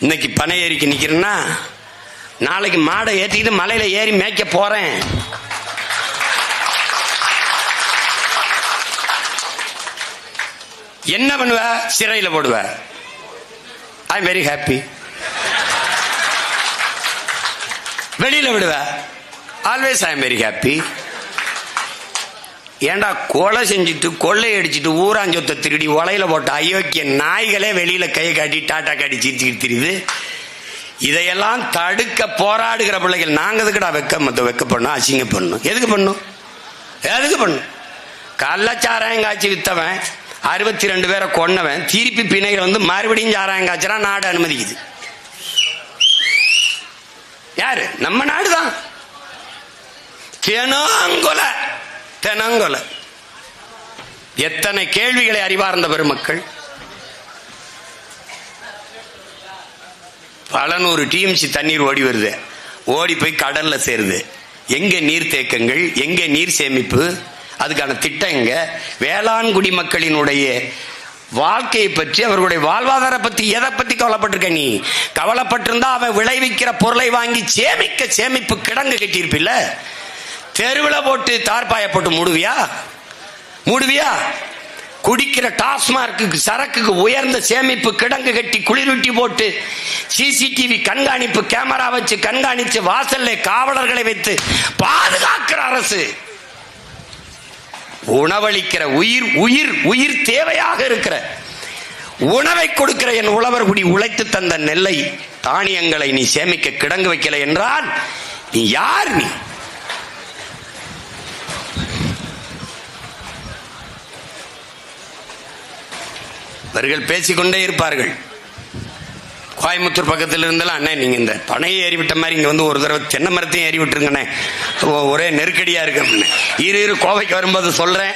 இன்னைக்கு பனை ஏறிக்கு நிக்கிறேன்னா நாளைக்கு மாடை ஏற்றிக்கிட்டு மலையில ஏறி மேய்க்க போறேன். என்ன பண்ணுவ? சிறையில போடுவ. I am very happy. வெளியில விடுவ. Always I am very happy. ஏண்டா கொலை செஞ்சுட்டு கொள்ளை அடிச்சுட்டு ஊராஞ்சொத்தை திருடி உலையில போட்ட அயோக்கிய நாய்களே வெளியில கையை காட்டி டாட்டா காட்டி சிரிச்சுக்கிட்டு தெரியுது. இதையெல்லாம் தடுக்க போராடுகிற பிள்ளைகள் நாங்க எதுக்குடா வெக்க பண்ணோம், அசிங்க பண்ணும்? எதுக்கு பண்ணும்? எதுக்கு பண்ணும்? கள்ளச்சாராயம் காய்ச்சி வித்தவன் 62 பேரை கொன்னவன் திருப்பி பிணைகள் வந்து மறுபடியும் சாராயம் காய்ச்சா நாடு அனுமதிக்குது. யாரு? நம்ம நாடுதான். தெனாங்கொலை தெனாங்கொலை. எத்தனை கேள்விகளை அறிவார்ந்த பெருமக்கள். பல 100 டிஎம்சி தண்ணீர் ஓடி வருது, ஓடி போய் கடல்ல சேருது. எங்க நீர் தேக்கங்கள், எங்க நீர் சேமிப்பு, அதுக்கான திட்டம் எங்க? வேளாண் குடிமக்களினுடைய வாழ்க்கையை பற்றி, அவர்களுடைய வாழ்வாதார பத்தி எதை பத்தி கவலைப்பட்டிருக்க? நீ கவலைப்பட்டிருந்தா அவன் விளைவிக்கிற பொருளை வாங்கி சேமிக்க சேமிப்பு கிடங்கு கட்டியிருப்பில்ல. தெருவில் போட்டு தார்பாய போட்டு மூடுவியா? குடிக்கிற டாஸ்மார்க்கு சரக்குக்கு உயர்ந்த சேமிப்பு கிடங்கு கட்டி குளிரூட்டி போட்டு சிசிடிவி கண்காணிப்பு கேமரா வச்சு கண்காணிச்சு வாசல்ல காவலர்களை வைத்து பாதுகாக்கிற அரசு. உணவளிக்கிற உயிர் உயிர் உயிர் தேவையாக இருக்கிற உணவை கொடுக்கிற என் உழவர் குடி உழைத்து தந்த நெல்லை தானியங்களை நீ சேமிக்க கிடங்கு வைக்கல என்றால் நீ யார்? நீ அவர்கள் பேசிக்கொண்டே இருப்பார்கள். கோயம்புத்தூர் பக்கத்தில் இருந்தாலும் அண்ணே நீங்க இந்த பனையை ஏறி விட்ட மாதிரி இங்க வந்து ஒரு தடவை தென்னை மரத்தையும் ஏறி விட்டுருங்கண்ணே, ஒரே நெருக்கடியா இருக்கு. இரு கோவைக்கு வரும்போது சொல்றேன்.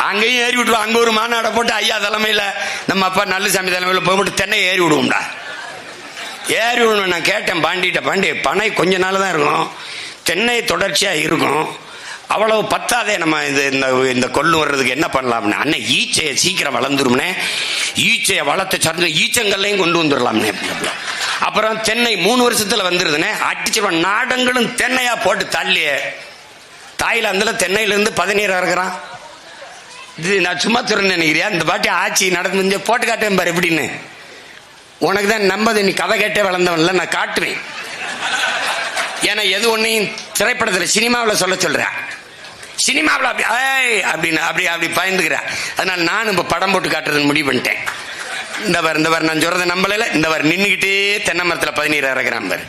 அங்கேயும் ஏறி விட்டுருவோம். அங்க ஒரு மாநாடை போட்டு ஐயா தலைமையில நம்ம அப்பா நல்லசாமி தலைமையில போய்விட்டு தென்னையை ஏறி விடுவோம்டா. ஏறி விடணும். நான் கேட்டேன் பாண்டி பனை கொஞ்ச நாள் தான் இருக்கும், தென்னை தொடர்ச்சியா இருக்கும், அவ்வளவு பத்தாதே, நம்ம இந்த கொள்ளு வர்றதுக்கு என்ன பண்ணலாம்னு. அண்ணன் ஈச்சையை சீக்கிரம் வளர்ந்துரும்னே, ஈச்சையை வளர்த்து சார்ந்து ஈச்சங்கள்லையும் கொண்டு வந்துடலாம்னே. அப்புறம் தென்னை 3 வருஷத்துல வந்துருதுனே, அடிச்சிருவான். நாடங்களும் தென்னையா போட்டு தள்ளிய தாய்லாந்துல தென்னையிலிருந்து 17 இறக்குறான். இது நான் சும்மா சொல்றேன்னு நினைக்கிறியா? இந்த பாட்டி ஆட்சி நடந்து போட்டு காட்டுவேன் பாரு எப்படின்னு. உனக்கு தான் நம்பது, நீ கதை கேட்டே வளர்ந்தவன்ல, நான் காட்டுவேன். ஏன்னா எது ஒன்னையும் திரைப்படத்தில் சினிமாவில் சொல்றேன். சினிமாவில் அப்படின்னு அப்படி பயந்துக்கிறேன். அதனால நான் இப்ப படம் போட்டு காட்டுறதுன்னு முடிவு பண்ணிட்டேன். இந்த வாரம் நான் சொல்றதை நம்பல. இந்த வாரம் நின்றுகிட்டே தென்னை மரத்தில் 17 இறக்குறான் பாரு.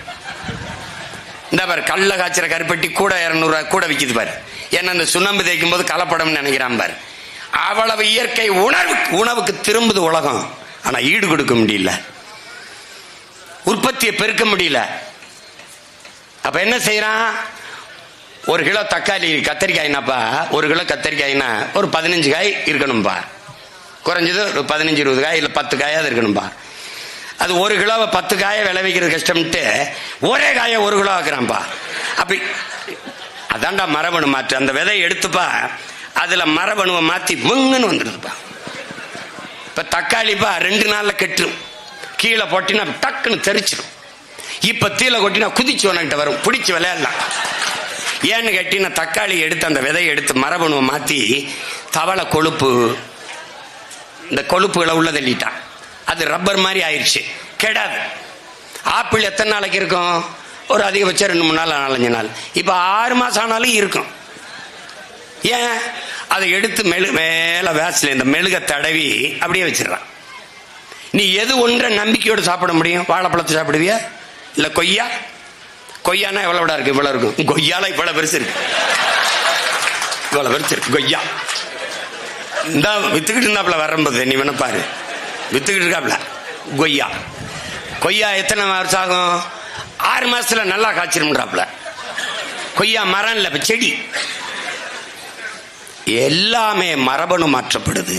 இந்த பாரு கல்ல காய்ச்சற கருப்பட்டி கூட 200 ரூபாய் கூட விற்கிது பாரு. ஏன்னா அந்த சுண்ணாம்பு தேய்க்கும் போது கலப்படம் நினைக்கிறான் பாரு. அவ்வளவு இயற்கை உணவுக்கு திரும்புது உலகம். ஆனா ஈடு கொடுக்க முடியல, உற்பத்தியை பெருக்க முடியல. அப்ப என்ன செய்யறான்? 1 கிலோ தக்காளி கத்தரிக்காய்னாப்பா, 1 கிலோ கத்தரிக்காய்னா ஒரு 15 காய் இருக்கணும்பா. குறைஞ்சது ஒரு 15-20 காய் இல்ல 10 காயாவது இருக்கணும்பா. அது 1 கிலோவை 10 காயை விளைவிக்கிறது கஷ்டம்ட்டு ஒரே காயை 1 கிலோ ஆக்குறான்பா. அப்படி அதான்டா மரபணு மாற்று. அந்த விதையை எடுத்துப்பா, அதுல மரபணுவை மாத்தி முங்குன்னு வந்துடுதுப்பா. இப்ப தக்காளிப்பா 2 நாள்ல கெட்டுரும். கீழே போட்டினா டக்குன்னு தெரிச்சிடும். இப்ப தீல கொட்டினா குதிச்சு உனக்கிட்ட வரும், பிடிச்சு விளையாடலாம். ஏன்னு கேட்டீங்கன்னா தக்காளி எடுத்து அந்த விதையை எடுத்து மரபணுவை மாத்தி தவளை கொழுப்பு, இந்த கொழுப்புகளை உள்ள தள்ளிட்டான். அது ரப்பர் மாதிரி ஆயிடுச்சு, கெடாது. ஆப்பிள் எத்தனை நாளைக்கு இருக்கும்? ஒரு அதிகபட்சம் 2-3 நாள் 4-5 நாள். இப்ப 6 மாசம் ஆனாலும் இருக்கும். ஏன்? அதை எடுத்து மேல வேஸ்ல இந்த மெழுக தடவி அப்படியே வச்சிடறான். நீ எது ஒன்றை நம்பிக்கையோடு சாப்பிட முடியும்? வாழைப்பழத்தை சாப்பிடுவியா இல்ல கொய்யானா எவ்வளவுடா இருக்கு? இவ்வளவு இருக்கும். கொய்யால இவ்வளவு பெருசு இருக்கு, இவ்வளவு பெருசு இருக்கு கொய்யா. இந்த வித்துக்கிட்டு இருந்தாப்புல வரும்போது நீ வேணா பாரு, வித்துக்கிட்டு இருக்காப்ல கொய்யா எத்தனை வருஷம் ஆகும்? 6 மாசத்துல நல்லா காய்ச்சிரும்ன்றாப்ல. கொய்யா மரம் இல்ல, செடி. எல்லாமே மரபணு மாற்றப்படுது.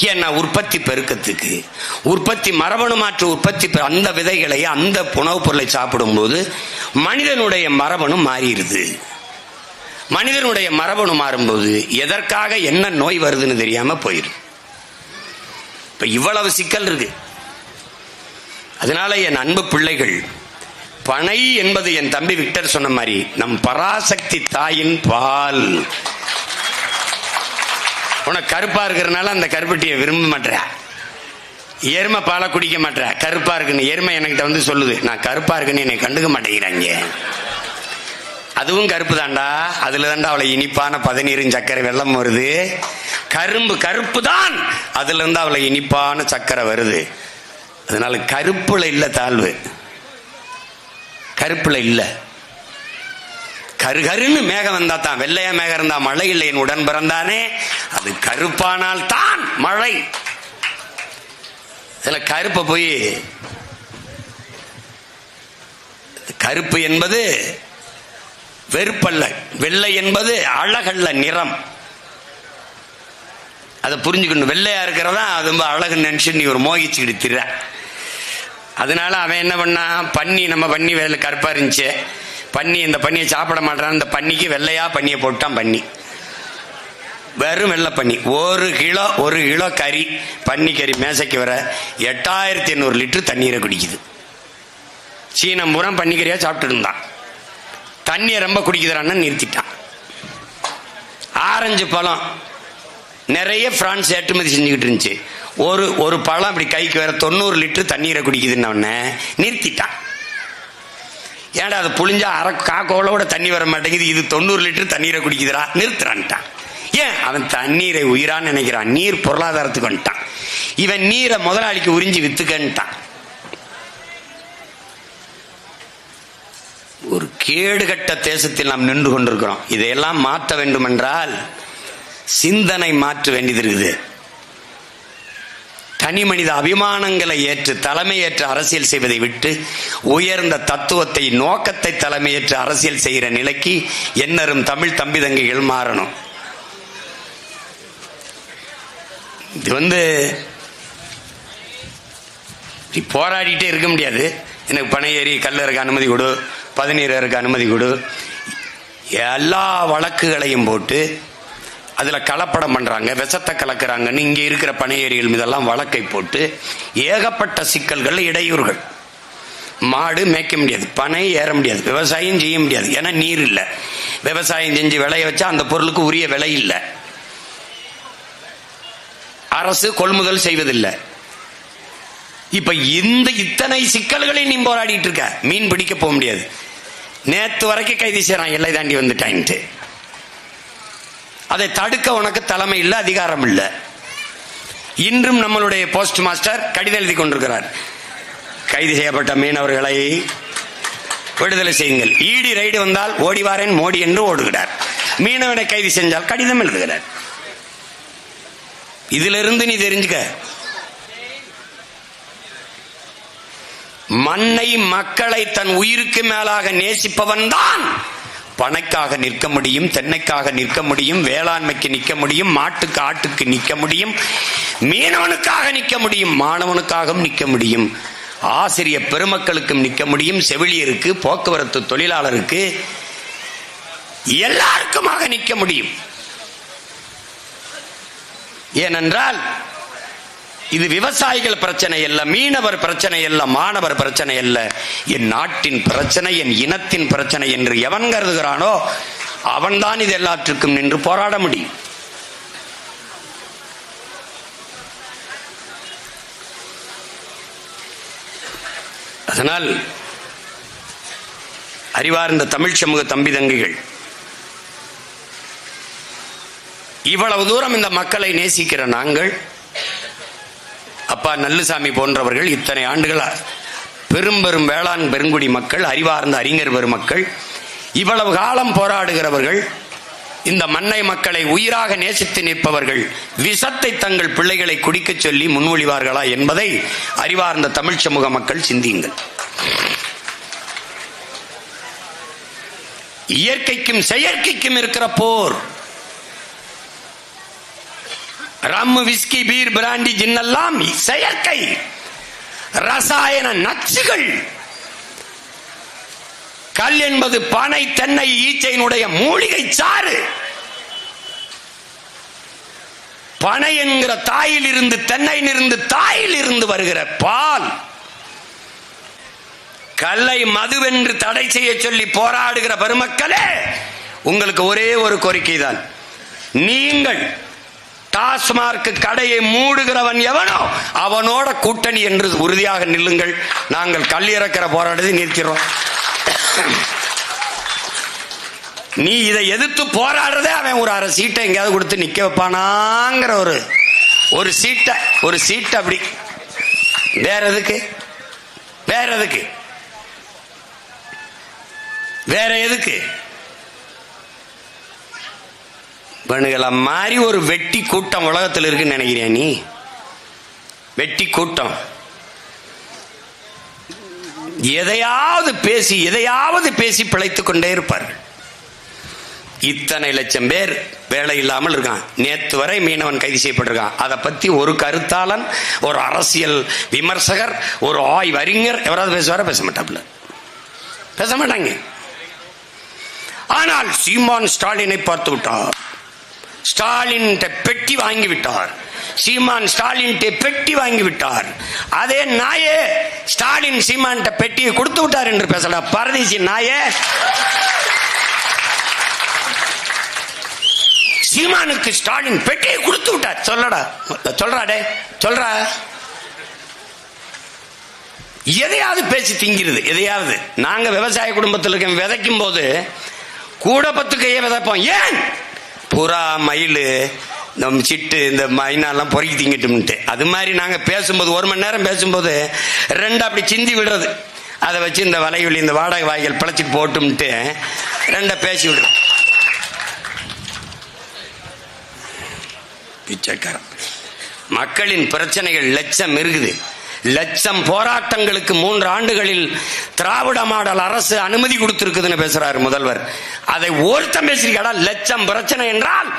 ஏன்னா உற்பத்தி பெருக்கத்துக்கு, உற்பத்தி மரபணு மாற்று உற்பத்தி அந்த விதைகளை அந்த உணவுப் பொருளை சாப்பிடும் போது மனிதனுடைய மரபணு மாறிடுது. மனிதனுடைய மரபணு மாறும்போது எதற்காக என்ன நோய் வருதுன்னு தெரியாம போயிடும். இப்ப இவ்வளவு சிக்கல் இருக்கு. அதனால என் அன்பு பிள்ளைகள், பனை என்பது என் தம்பி விக்டர் சொன்ன மாதிரி நம் பராசக்தி தாயின் பால். உனக்கு கருப்பா இருக்கிறதுனால அந்த கருப்பட்டியை விரும்ப மாட்டேற, எருமை பாலை குடிக்க மாட்டேற, கருப்பா இருக்குன்னு. எருமை என்கிட்ட வந்து சொல்லுது, நான் கருப்பா இருக்குன்னு என்னை கண்டுக்க மாட்டேங்கிறாங்க. அதுவும் கருப்பு தாண்டா, அதுல தாண்டா அவளை இனிப்பான பதநீரும் சர்க்கரை வெள்ளம் வருது. கரும்பு கருப்பு தான், அதுல இருந்து அவளை இனிப்பான சர்க்கரை வருது. அதனால கருப்புல இல்ல தாழ்வு, கருப்புல இல்ல. கருகருன்னு மேகம் வந்தா தான், வெள்ளையா மேகம் இருந்தா மழை இல்லை. என் உடன் பிறந்தானே, அது கருப்பானால் தான் மழை. இதுல கருப்பை போய், கருப்பு என்பது வெறுப்பல்ல, வெள்ளை என்பது அழகல்ல, நிறம். அதை புரிஞ்சுக்கணும். வெள்ளையா இருக்கிறதா அது ரொம்ப அழகு நினைச்சு நீ ஒரு மோகிச்சுக்கிட்டு திர. அதனால அவன் என்ன பண்ணா, பன்னி, நம்ம பன்னி வேலை கருப்பா இருந்துச்சு, பன்னி இந்த பன்னியை சாப்பிட மாட்டான், இந்த பன்னிக்கு வெள்ளையா பன்னியை போட்டான். பன்னி வெறும் வெள்ளை பன்னி, ஒரு கிலோ கறி, பன்னி கறி மேசைக்கு வர 8800 லிட்டர் தண்ணீரை குடிக்குது. சீனம்பூரம் பன்னிக்கறியா சாப்பிட்டு இருந்தான், தண்ணியை ரொம்ப குடிக்குறான்னு நிறுத்திட்டான். ஆரஞ்சு பழம் நிறைய பிரான்ஸ் ஏற்றுமதி செஞ்சுக்கிட்டு இருந்துச்சு, ஒரு பழம் அப்படி கைக்கு வேற 90 லிட்டர் தண்ணீரை குடிக்குதுன்னு நிறுத்திட்டான். ஏன்டா அது புளிஞ்சா காக்கோளோட தண்ணி வர மாட்டேங்குது, இது 90 லிட்டர் தண்ணீரை குடிக்குதுரா, நிறுத்துறான்ட்டான். ஏன்? அவன் தண்ணீரை உயிரான்னு நினைக்கிறான், நீர் பொருளாதாரத்துக்கு வந்துட்டான். இவன் நீரை முதலாளிக்கு உறிஞ்சி வித்துக்கன்ட்டான். ஒரு கேடுகட்ட தேசத்தில் நாம் நின்று கொண்டிருக்கிறோம். இதையெல்லாம் மாற்ற வேண்டும் என்றால் சிந்தனை மாற்ற வேண்டியது இருக்குது. தனி மனித அபிமானங்களை ஏற்று தலைமையேற்று அரசியல் செய்வதை விட்டு உயர்ந்த தத்துவத்தை, நோக்கத்தை தலைமையேற்று அரசியல் செய்கிற நிலைக்கு என்னரும் தமிழ் தம்பி தங்கைகள் மாறணும். இது போராடிட்டே இருக்க முடியாது. எனக்கு பனை ஏறி கல்ல இருக்க அனுமதி கொடு, பதநீர் இருக்க அனுமதி கொடு, எல்லா வழக்குகளையும் போட்டு அதுல கலப்படம் பண்றாங்க, விஷத்தை கலக்குறாங்கன்னு இங்க இருக்கிற பனை ஏரிகள் மீதெல்லாம் வழக்கை போட்டு ஏகப்பட்ட சிக்கல்கள், இடையூறுகள். மாடு மேய்க்க முடியாது, பனை ஏற முடியாது, விவசாயம் செய்ய முடியாது, ஏன்னா நீர் இல்லை. விவசாயம் செஞ்சு விளைய வச்சா அந்த பொருளுக்கு உரிய விலை இல்லை, அரசு கொள்முதல் செய்வதில்லை. இப்ப இத்தனை சிக்கல்களை நீ போராடிட்டு இருக்க. மீன் பிடிக்க போக முடியாது, நேத்து வரைக்கும் கைது செய்யறான், எல்லை தாண்டி வந்துட்டான்ட்டு. அதை தடுக்க உனக்கு தலைமை இல்லை, அதிகாரம் இல்லை. இன்றும் நம்மளுடைய போஸ்ட் மாஸ்டர் கடிதம் எழுதி கொண்டிருக்கிறார், கைது செய்யப்பட்ட மீனவர்களை விடுதலை செய்யுங்கள். ஈடி ரைடு வந்தால் ஓடிவாரேன் மோடி என்று ஓடுகிறார். மீனவனை கைது செஞ்சால் கடிதம் எழுதுகிறார். இதிலிருந்து நீ தெரிஞ்சுக்க, மண்ணை மக்களை தன் உயிருக்கு மேலாக நேசிப்பவன் தான் பனைக்காக நிற்க முடியும், தென்னைக்காக நிற்க முடியும், வேளாண்மைக்கு நிற்க முடியும், மாட்டுக்கு ஆட்டுக்கு நிற்க முடியும், மீனவனுக்காக நிற்க முடியும், மாணவனுக்காகவும் நிற்க முடியும், ஆசிரிய பெருமக்களுக்கும் நிற்க முடியும், செவிலியருக்கு, போக்குவரத்து தொழிலாளருக்கு, எல்லாருக்குமாக நிற்க முடியும். ஏனென்றால் இது விவசாயிகள் பிரச்சனை அல்ல, மீனவர் பிரச்சனை அல்ல, மாணவர் பிரச்சனை அல்ல, என் நாட்டின் பிரச்சனை, என் இனத்தின் பிரச்சனை என்று எவன் கருதுகிறானோ அவன்தான் இது எல்லாற்றுக்கும் நின்று போராட முடியும். அதனால் அறிவார்ந்த தமிழ் சமூக தம்பி தங்கைகள், இவ்வளவு தூரம் இந்த மக்களை நேசிக்கிற நாங்கள், அப்பா நல்லுசாமி போன்றவர்கள், இத்தனை ஆண்டுகள் பெரும் பெரும் வேளாண் பெருங்குடி மக்கள், அறிவார்ந்த அறிஞர் பெருமக்கள், இவ்வளவு காலம் போராடுகிறவர்கள், இந்த மண்ணை மக்களை உயிராக நேசித்து நிற்பவர்கள் விஷத்தை தங்கள் பிள்ளைகளை குடிக்க சொல்லி முன்மொழிவார்களா என்பதை அறிவார்ந்த தமிழ் சமூக மக்கள் சிந்தியுங்கள். இயற்கைக்கும் செயற்கைக்கும் இருக்கிற போர். ரம், விஸ்கி, பீர், பிராண்டி, ஜின்னெல்லாம் செயற்கை ரசாயன நச்சுகள். கல் என்பது பனை, தென்னை, ஈச்சையினுடைய மூலிகை சாறு. பனை என்கிற தாயில் இருந்து, தென்னையில் இருந்து, தாயில் இருந்து வருகிற பால். கல்லை மதுவென்று தடை செய்ய சொல்லி போராடுகிற பெருமக்களே, உங்களுக்கு ஒரே ஒரு கோரிக்கை தான். நீங்கள் டாஸ்மார்க் கடையை மூடுகிறவன் எவனோ அவனோட கூட்டணி என்று உறுதியாக நில்லுங்கள். நாங்கள் கல் இறக்கிற போராட்டத்தை நிறுத்திடுறோம். நீ இதை எதிர்த்து போராடுறதே அவன் ஒரு அரை சீட்டை எங்கேயாவது கொடுத்து நிக்க வைப்பானாங்கிற ஒரு சீட்டை அப்படி. வேற எதுக்கு? வேற எதுக்கு? பண்ணுகள மாதிரி ஒரு வெட்டி கூட்டம் உலகத்தில் இருக்குன்னு நினைக்கிறேன். நீ வெட்டி கூட்டம் எதையாவது பேசி பிழைத்துக் கொண்டே இருப்பார்கள். இத்தனை லட்சம் பேர் வேலை இல்லாமல் இருக்கான். நேற்று வரை மீனவன் கைது செய்யப்பட்டிருக்கான். அதை பத்தி ஒரு கருத்தாளன், ஒரு அரசியல் விமர்சகர், ஒரு ஆய்வறிஞர் எவராது பேசுவார? பேச மாட்டாங்க. ஆனால் சீமான் ஸ்டாலினை பார்த்து விட்டார். ஸ்டாலின் பெட்டி வாங்கிவிட்டார். சீமான் ஸ்டாலின் பெட்டி வாங்கிவிட்டார். அதே நாயே ஸ்டாலின் சீமான் பெட்டியை கொடுத்து விட்டார் என்று பேசல. பரதேசி நாயே, சீமானுக்கு ஸ்டாலின் பெட்டியை கொடுத்து விட்டார். சொல்றா. எதையாவது பேசி திங்கிறது. எதையாவது. நாங்க விவசாய குடும்பத்தில் இருக்க விதைக்கும் போது கூட 10 கையை விதைப்போம். ஏன்? புறா, மயில், நம் சிட்டு, இந்த மைனாலாம் பொறுக்கி திங்கிட்டு. அது மாதிரி நாங்க பேசும்போது 1 மணி நேரம் பேசும்போது 2 அப்படி சிந்தி விடுறது. அதை வச்சு இந்த வலைவெளி, இந்த வாடகை வாய்கள் பிழைச்சிட்டு போட்டும்ட்டு 2 பேசி விடுறோம். பிச்சைக்காரன். மக்களின் பிரச்சனைகள் லட்சம் இருக்குது. லட்சம் போராட்டங்களுக்கு 3 ஆண்டுகளில் திராவிட மாடல் அரசு அனுமதி கொடுத்திருக்குதுன்னு பேசுறாரு முதல்வர். அதை ஒருத்தம் பேசிருக்கா? லட்சம் பிரச்சனை என்றால்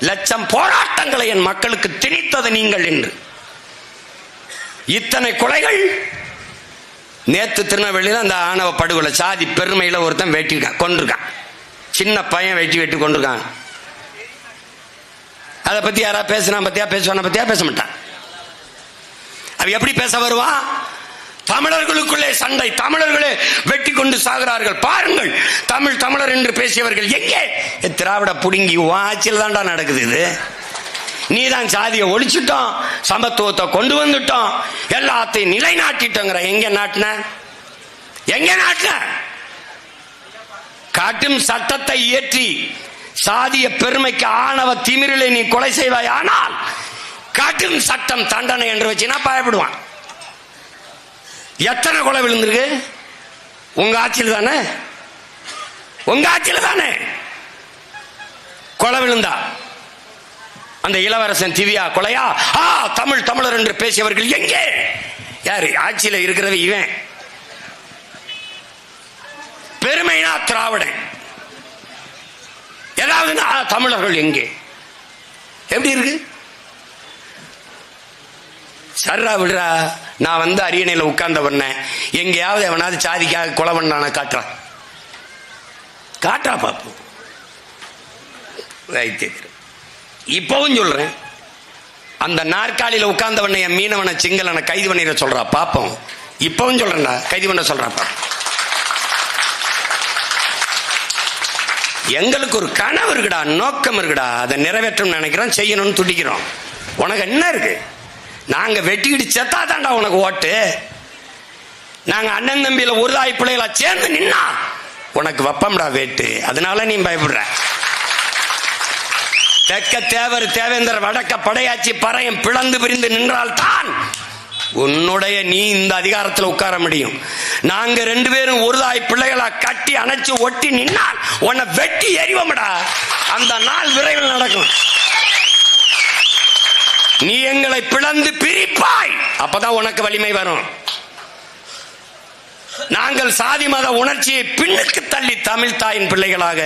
லட்சம் போராட்டங்களை என் மக்களுக்கு திணித்தது நீங்கள் என்று. இத்தனை கொலைகள். நேத்து திருநெல்வேலியில் அந்த ஆணவ படுகொலை சாதி பெருமையில ஒருத்தன் வெட்டிருக்கான், கொண்டிருக்கான். சின்ன பையன் வெட்டி கொண்டிருக்கான். அதை பத்தி யாரா பேசுவான பத்தியா பேச மாட்டான். அவ எப்படி பேச வருவான்? தமிழர்களுக்குள்ளே சண்டை, தமிழர்களே வெட்டி கொண்டு சாகிறார்கள். பாருங்கள், தமிழர் என்று பேசியவர்கள் எங்கே? திராவிட புடுங்கி ஆட்சியில் தான்டா நடக்குது. இது நீதான் சாதியை ஒழிச்சுட்டோம், சமத்துவத்தை கொண்டு வந்துட்டோம், எல்லாத்தையும் நிலைநாட்டிட்டோங்கிற. எங்க நாட்டின காட்டும் சட்டத்தை இயற்றி சாதிய பெருமைக்கு ஆணவ திமிரிலே நீ கொலை செய்வாய். ஆனால் காட்டும் சட்டம் தண்டனை என்று வச்சுனா பயப்படுவான். எத்தனை கொலை விழுந்திருக்கு? உங்க ஆட்சியில் தானே கொலை விழுந்தா. அந்த இளவரசன் திவ்யா கொலையா? தமிழர் என்று பேசியவர்கள் எங்கே? யாரு ஆட்சியில் இருக்கிறது? இவன். பெருமைனா திராவிடன், ஏதாவது தமிழர்கள் எங்கே? எப்படி இருக்கு? சர்ரா விடுறா. நான் அரியணையில் உட்கார்ந்த பண்ண எங்கேயாவது எவனாவது சாதிக்காக கொலை பண்ணான காட்டா பாப்போம். இப்பவும் சொல்றேன், அந்த நாற்காலியில உட்கார்ந்தவனை என் மீனவனை சிங்களனை கைது பண்ணிட சொல்றா பாப்போம். இப்பவும் சொல்றேன்டா, கைது பண்ண சொல்றா பாப்போம். எங்களுக்கு ஒரு கனவு இருக்குடா, நோக்கம் இருக்குடா, அதை நிறைவேற்றும் நினைக்கிறோம், செய்யணும்னு துடிக்கிறோம். உனக்கு என்ன இருக்கு? நாங்க வெட்டிக்கிட்டு செத்தா தாண்டா உனக்கு ஓட்டு. நாங்க அண்ணன் தம்பியில ஒரு தாய் பிள்ளைகளா சேர்ந்து நின்னா உனக்கு வப்பம்டா வேட்டு. அதனால நீ பயப்படுற. தெற்க தேவர் தேவேந்தர் வடக்க படையாச்சி பறையம் பிளந்து பிரிந்து நின்றால் தான் உன்னுடைய நீ இந்த அதிகாரத்தில் உட்கார முடியும். நாங்க 2 பேரும் ஒரு தாய் பிள்ளைகளா கட்டி அணைச்சு ஒட்டி நின்னால் உன்னை வெட்டி எறிவோம்டா. அந்த நாள் விரைவில் நடக்கும். நீ எங்களை பிளந்து பிரிப்பாய், அப்பதான் உனக்கு வலிமை வரும். நாங்கள் சாதி மத உணர்ச்சியை பின்னுக்கு தள்ளி தமிழ் தாயின் பிள்ளைகளாக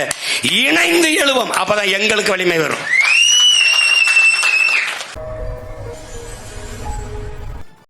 இணைந்து எழுவோம், அப்பதான் எங்களுக்கு வலிமை வரும்.